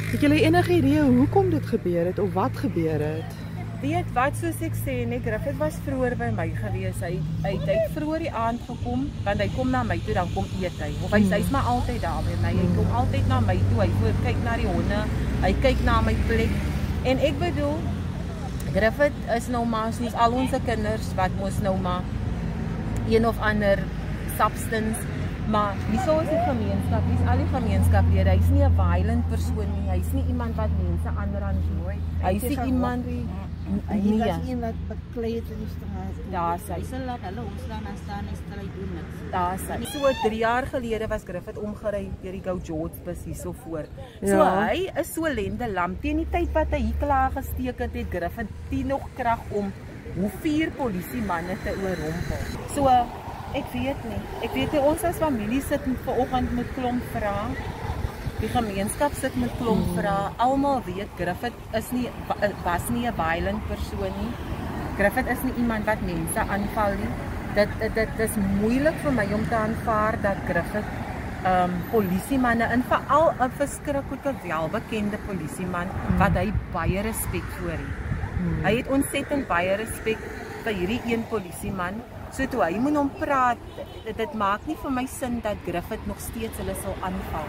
Het julle enige idee hoekom dit gebeur het of wat gebeur het? Weet wat, soos ek sê, Griffith was vroeër by my gewees. Hy het vroeër die aand gekom, want hy kom na my toe, dan kom eet hy. Of hy's maar altyd daar by my. Hy kom altyd na my toe. Hy kyk na die honde. Hy kyk na my plek. En ek bedoel, Griffith is nou maar soos al ons kinders wat mos nou maar een of ander substance. Maar hierso is die gemeenskap, hier is al die gemeenskaplede. Hy's nie 'n violent persoon nie. Hy's nie iemand wat mense aanrand nie. Hy's nie iemand Hy was een wat beklei het in die straat. Daar's hy. Hy laat hulle ons daar staan en stel hy doen niks. Daar's hy. So 3 jaar gelede was Griffith omgery deur die Go George bus hierso voor. So hy is so lende lam. Teen die tyd wat hy hier klaar gesteek het, Griffith die nog krag om hoe 4 polisiemanne te oorrompel. So ek weet nie. Ek weet nie, ons as familie sit vanoggend met klomp vrae. Die gemeenskap sit met klomp vrae. Almal weet Griffith was nie 'n violent persoon nie. Griffith is nie iemand wat mense aanval nie. Dit is moeilik vir my om te aanvaar dat Griffith polisiemanne, en veral 'n verskriklike welbekende polisieman wat hy baie respek voor het. Hy het ontsettend baie respek vir hierdie een polisieman. So toe hy moet hom praat, dit maak nie vir my sin dat Griffith nog steeds hulle sal aanval.